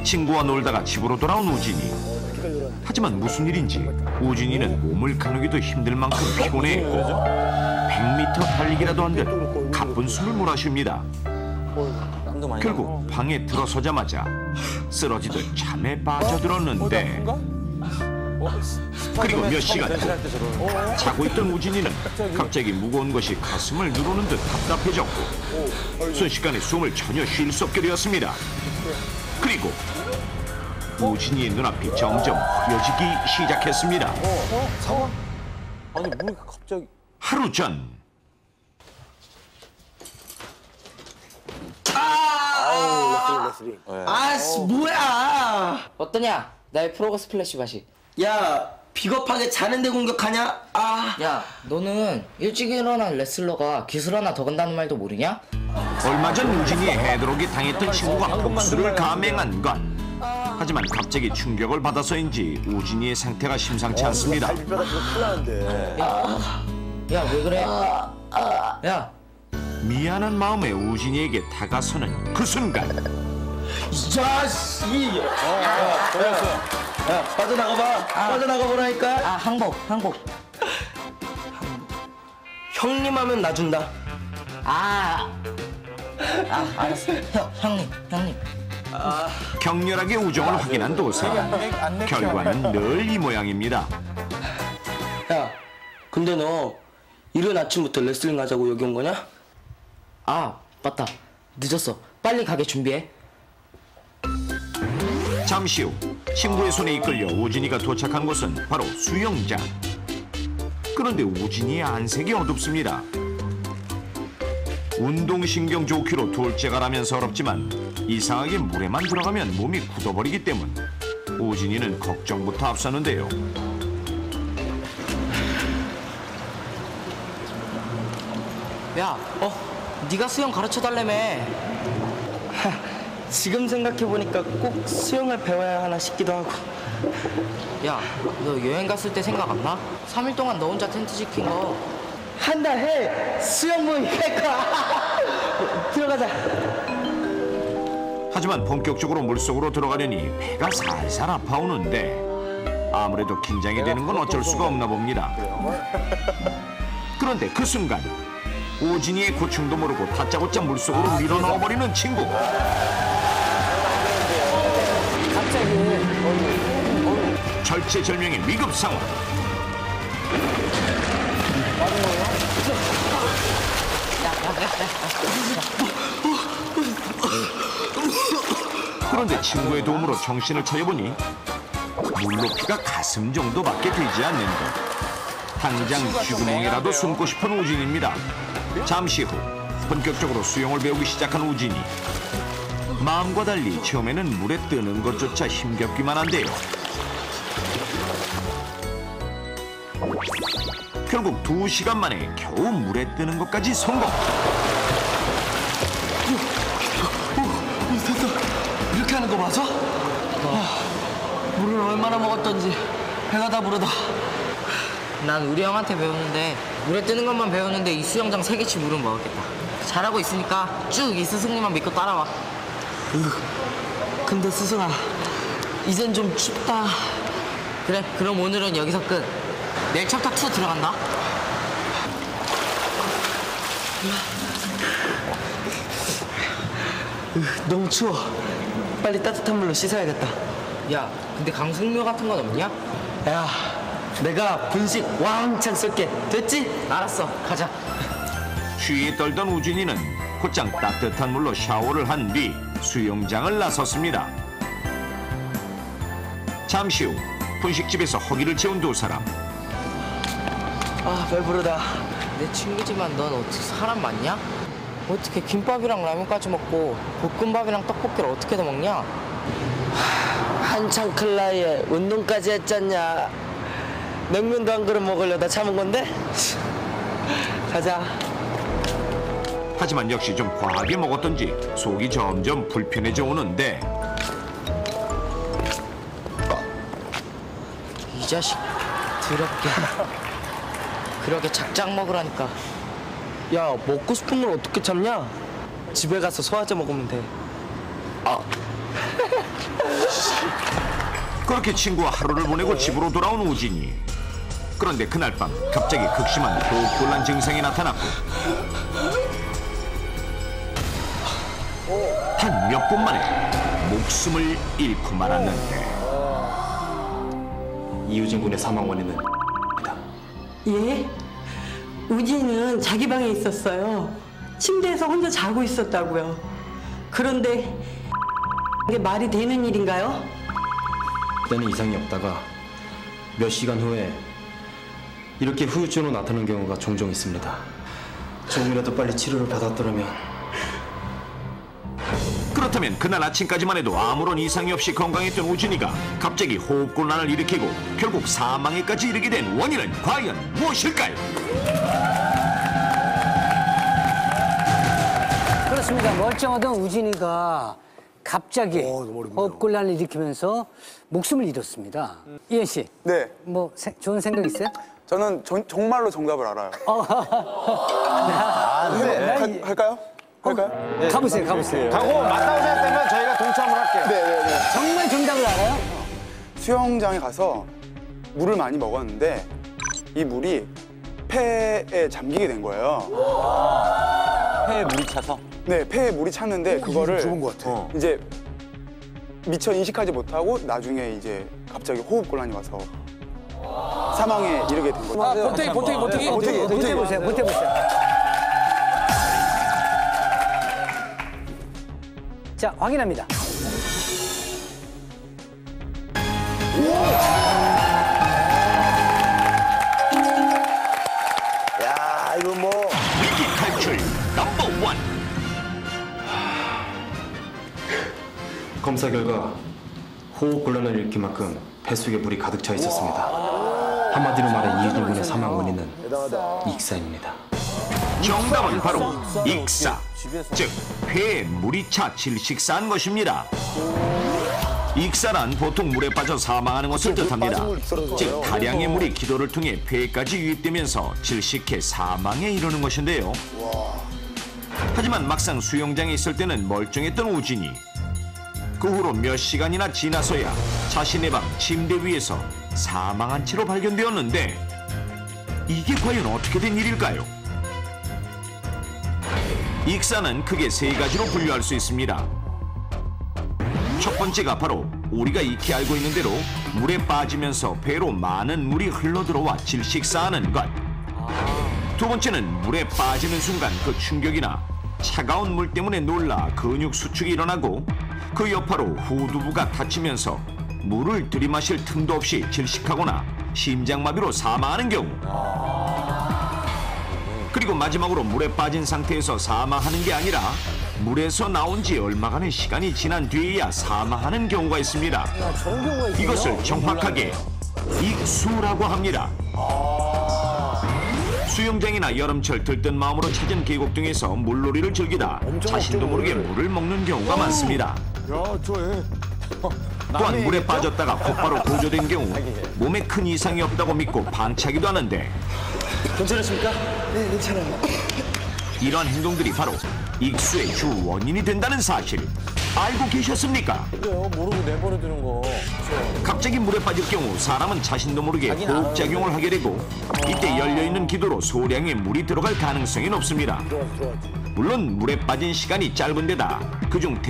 친구와 놀다가 집으로 돌아온 우진이. 하지만 무슨 일인지 우진이는 몸을 가누기도 힘들 만큼 피곤해했고 100m 달리기라도 한 듯 가쁜 숨을 몰아쉽니다. 결국 방에 들어서자마자 쓰러지듯 잠에 빠져들었는데, 그리고 몇 시간 후 자고 있던 우진이는 갑자기 무거운 것이 가슴을 누르는 듯 답답해졌고 순식간에 숨을 전혀 쉴 수 없게 되었습니다. 그리고 우진이의 눈앞이 점점 흐려지기 시작했습니다. 상황? 아니 뭐 갑자기? 하루 전 레슬링. 아씨 뭐야? 어떠냐? 나의 프로그 스플래시 바시. 야 비겁하게 자는데 공격하냐? 아. 야, 너는 일찍 일어난 레슬러가 기술 하나 더 간다는 말도 모르냐? 얼마 전 우진이의 헤드록이 당했던 친구가 복수를 감행한 것. 하지만 갑자기 충격을 받아서인지 우진이의 상태가 심상치 않습니다. 갈비뼈가 지금 큰일 나는데. 야, 왜 그래? 야, 미안한 마음에 우진이에게 다가서는 그 순간 자씨. 야 빠져나가봐. 빠져나가보라니까. 항복. 형님 하면 놔준다. 알았어. 형님. 격렬하게 우정을 확인한 두 사람. 결과는 늘 이 모양입니다. 야 근데 너 이른 아침부터 레슬링 하자고 여기 온 거냐? 아, 맞다. 늦었어. 빨리 가게 준비해. 잠시 후 친구의 손에 이끌려 우진이가 도착한 곳은 바로 수영장. 그런데 우진이의 안색이 어둡습니다. 운동신경 좋기로 둘째가라면서 어렵지만 이상하게 물에만 들어가면 몸이 굳어버리기 때문 우진이는 걱정부터 앞서는데요. 야, 네가 수영 가르쳐달라며. 지금 생각해보니까 꼭 수영을 배워야 하나 싶기도 하고. 야, 너 여행 갔을 때 생각 안 나? 3일 동안 너 혼자 텐트 지킨 거. 한 달 해 수영 모임 할까? 들어가자. 하지만 본격적으로 물속으로 들어가려니 배가 살살 아파오는데 아무래도 긴장이 되는 건 어쩔 수가 없나 봅니다. 그런데 그 순간 우진이의 고충도 모르고 다짜고짜 물속으로 밀어넣어버리는 친구. 절체절명의 위급 상황. 그런데 친구의 도움으로 정신을 차려보니 물높이가 가슴 정도밖에 되지 않는 것. 당장 쥐구멍이라도 숨고 싶은 우진입니다. 잠시 후 본격적으로 수영을 배우기 시작한 우진이. 마음과 달리 처음에는 물에 뜨는 것조차 힘겹기만 한데요. 결국 2시간 만에 겨우 물에 뜨는 것까지 성공. 됐어. 이렇게 하는 거 맞아? 물을 얼마나 먹었던지 배가 다 부르다. 난 우리 형한테 배웠는데 물에 뜨는 것만 배웠는데 이 수영장 3개치 물은 먹었겠다. 잘하고 있으니까 쭉 이 스승님만 믿고 따라와. 근데 스승아 이젠 좀 춥다. 그래, 그럼 오늘은 여기서 끝. 내일 챕터 2 들어간다. 너무 추워. 빨리 따뜻한 물로 씻어야겠다. 야, 근데 강승료 같은 건 없냐? 야 내가 분식 왕창 쏠게. 됐지? 알았어, 가자. 추위에 떨던 우진이는 곧장 따뜻한 물로 샤워를 한 뒤 수영장을 나섰습니다. 잠시 후 분식집에서 허기를 채운 두 사람. 아 배부르다. 내 친구지만 넌 어떻게 사람 맞냐? 어떻게 김밥이랑 라면까지 먹고 볶음밥이랑 떡볶이를 어떻게 더 먹냐? 한창 클 나이에 운동까지 했잖냐. 냉면도 한 그릇 먹으려다 참은 건데. 가자. 하지만 역시 좀 과하게 먹었던지 속이 점점 불편해져 오는데 이 자식 더럽게. 그러게 작작 먹으라니까. 야 먹고 싶은 걸 어떻게 참냐? 집에 가서 소화제 먹으면 돼. 그렇게 친구와 하루를 보내고 집으로 돌아온 우진이. 그런데 그날 밤 갑자기 극심한 호흡곤란 증상이 나타났고 단 몇 분 만에 목숨을 잃고 말았는데 이우진 군의 사망 원인은 예? 우진이는 자기 방에 있었어요. 침대에서 혼자 자고 있었다고요. 그런데 이게 말이 되는 일인가요? 그때는 이상이 없다가 몇 시간 후에 이렇게 후유증으로 나타나는 경우가 종종 있습니다. 조금이라도 빨리 치료를 받았더라면. 그렇다면 그날 아침까지만 해도 아무런 이상이 없이 건강했던 우진이가 갑자기 호흡곤란을 일으키고 결국 사망에까지 이르게 된 원인은 과연 무엇일까요? 그렇습니다. 멀쩡하던 우진이가 갑자기 호흡곤란을 일으키면서 목숨을 잃었습니다. 이현 씨, 네, 뭐 좋은 생각 있어요? 저는 정말로 정답을 알아요. 할까요? 할까요? 가보세요. 가고 맞다고 생각되면 저희가 동참을 할게요. 네. 정말 정답을 알아요? 수영장에 가서 물을 많이 먹었는데 이 물이 폐에 잠기게 된 거예요. 폐에 물이 차서. 네, 폐에 물이 찼는데 그거를 좋은 것 같아. 이제 미처 인식하지 못하고 나중에 이제 갑자기 호흡곤란이 와서 사망에 이르게 된 거죠. 보태보세요. 자, 확인합니다. 야, 이거 뭐. 위기 탈출 넘버 원. 검사 결과 호흡곤란을 일으킬 만큼 뱃속에 물이 가득 차 있었습니다. 한마디로 말해 이우진 군의 사망 원인은 익사입니다. 정답은 바로 익사, 즉 폐에 물이 차 질식사한 것입니다. 익사란 보통 물에 빠져 사망하는 것을 뜻합니다. 즉 다량의 물이 기도를 통해 폐까지 유입되면서 질식해 사망에 이르는 것인데요. 하지만 막상 수영장에 있을 때는 멀쩡했던 우진이 그 후로 몇 시간이나 지나서야 자신의 방 침대 위에서 사망한 채로 발견되었는데 이게 과연 어떻게 된 일일까요? 익사는 크게 세 가지로 분류할 수 있습니다. 첫 번째가 바로 우리가 익히 알고 있는 대로 물에 빠지면서 배로 많은 물이 흘러들어와 질식사하는 것. 두 번째는 물에 빠지는 순간 그 충격이나 차가운 물 때문에 놀라 근육 수축이 일어나고 그 여파로 후두부가 다치면서 물을 들이마실 틈도 없이 질식하거나 심장마비로 사망하는 경우. 그리고 마지막으로 물에 빠진 상태에서 사망하는 게 아니라 물에서 나온 지 얼마간의 시간이 지난 뒤에야 사망하는 경우가 있습니다. 이것을 정확하게 익수라고 합니다. 수영장이나 여름철 들뜬 마음으로 찾은 계곡 등에서 물놀이를 즐기다 자신도 모르게 물을 먹는 경우가 많습니다. 또한 물에 빠졌다가 곧바로 구조된 경우 몸에 큰 이상이 없다고 믿고 방치하기도 하는데 괜찮으십니까? 네, 괜찮아요. 이러한 행동들이 바로 익수의 주 원인이 된다는 사실 알고 계셨습니까? 그래요, 모르고 내버려두는 거. 갑자기 물에 빠질 경우 사람은 자신도 모르게 호흡작용을 하게 되고 이때 열려있는 기도로 소량의 물이 들어갈 가능성이 높습니다. 물론 물에 빠진 시간이 짧은 데다 그중